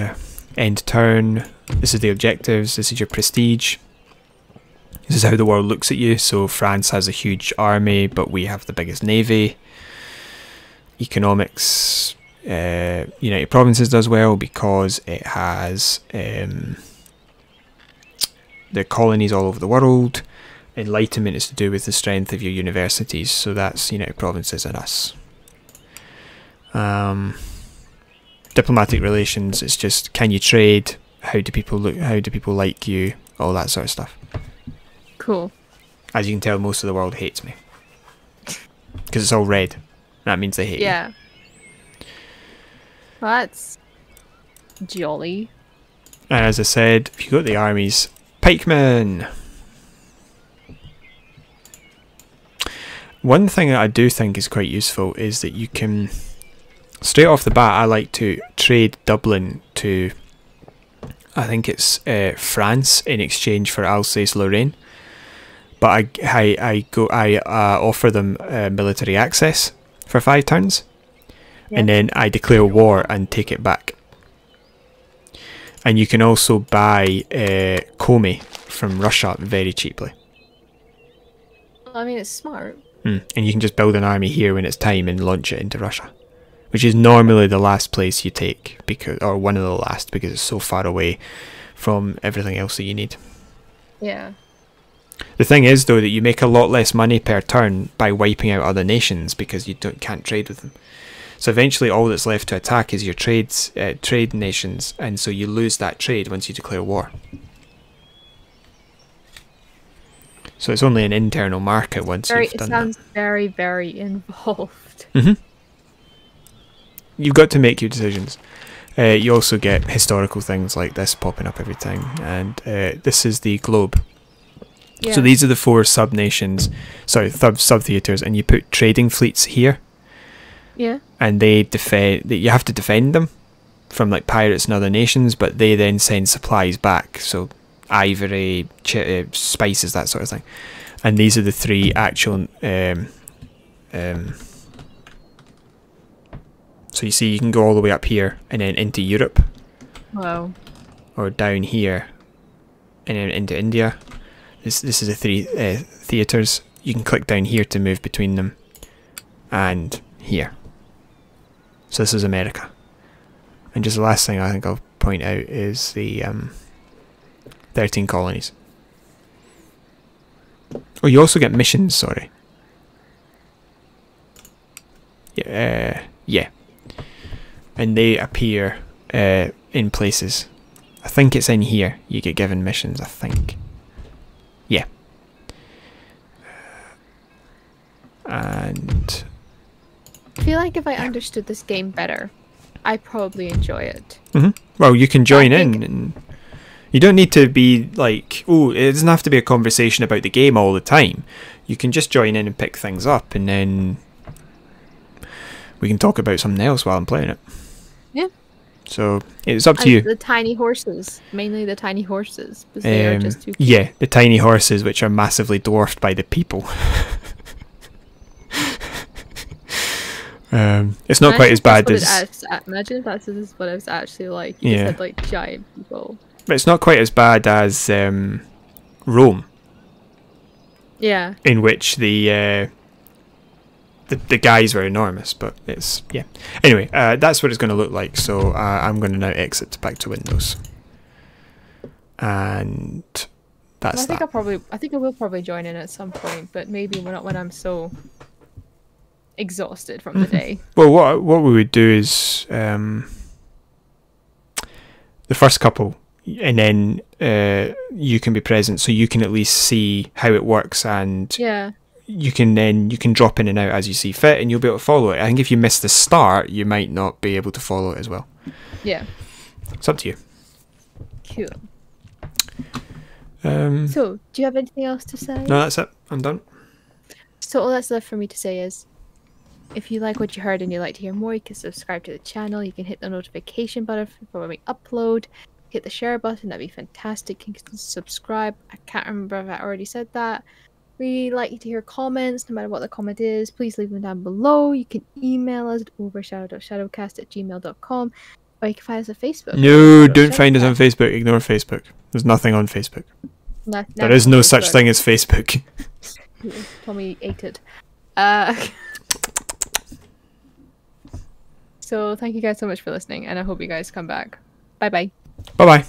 end turn. This is the objectives. This is your prestige. This is how the world looks at you. So France has a huge army, but we have the biggest navy. Economics. United Provinces does well because it has the colonies all over the world. Enlightenment is to do with the strength of your universities. So that's United Provinces and us. Diplomatic relations, it's just, can you trade? How do people look? How do people like you? All that sort of stuff. Cool. As you can tell, most of the world hates me. Because it's all red. That means they hate you. Yeah. Well, that's jolly. And as I said, if you go to the armies, pikemen! One thing that I do think is quite useful is that you can... Straight off the bat, I like to trade Dublin to, I think it's France, in exchange for Alsace-Lorraine. But I offer them military access for 5 turns, and then I declare war and take it back. And you can also buy Komi from Russia very cheaply. I mean, it's smart. And you can just build an army here when it's time and launch it into Russia. Which is normally the last place you take, or one of the last, because it's so far away from everything else that you need. Yeah. The thing is, though, that you make a lot less money per turn by wiping out other nations because you can't trade with them. So eventually all that's left to attack is your trade nations, and so you lose that trade once you declare war. So it's only an internal market once you've done that. It sounds very, very involved. You've got to make your decisions. You also get historical things like this popping up every time, and this is the globe. Yeah. So these are the 4 sub-nations, sorry, sub-theatres, and you put trading fleets here. Yeah. And they defend. You have to defend them from like pirates and other nations, but they then send supplies back. So ivory, spices, that sort of thing. And these are the 3 actual... So you see, you can go all the way up here and then into Europe. Wow. Or down here and then into India. This is the 3 theatres. You can click down here to move between them. And here. So this is America. And just the last thing I think I'll point out is the 13 colonies. Oh, you also get missions, sorry. Yeah. And they appear in places. I think it's in here you get given missions, I think. Yeah. And I feel like if I understood this game better, I'd probably enjoy it. Well, you can join in, and you don't need to be like, oh, it doesn't have to be a conversation about the game all the time. You can just join in and pick things up, and then we can talk about something else while I'm playing it. Yeah. So it's up to you. The tiny horses, mainly the tiny horses, because they are just too cute. Yeah, the tiny horses, which are massively dwarfed by the people. It's not quite as bad as... Imagine if that's what it's actually like. You just had like giant people. But it's not quite as bad as Rome. Yeah. In which the guys were enormous, but it's... Yeah. Anyway, that's what it's going to look like, so I'm going to now exit back to Windows. And that's that. I think I will probably join in at some point, but maybe not when I'm so exhausted from the day. Well, what we would do is the first couple, and then you can be present, so you can at least see how it works, and you can drop in and out as you see fit, and you'll be able to follow it. I think if you miss the start, you might not be able to follow it as well. Yeah, it's up to you. Cool. So, do you have anything else to say? No, that's it. I'm done. So all that's left for me to say is, if you like what you heard and you'd like to hear more, you can subscribe to the channel. You can hit the notification button for when we upload. Hit the share button. That'd be fantastic. You can subscribe. I can't remember if I already said that. We like to hear comments, no matter what the comment is. Please leave them down below. You can email us at overshadow.shadowcast@gmail.com, or you can find us on Facebook. No, don't find us on Facebook. Ignore Facebook. There's nothing on Facebook. There is no such thing as Facebook. Tommy ate it. So thank you guys so much for listening, and I hope you guys come back. Bye bye. Bye bye.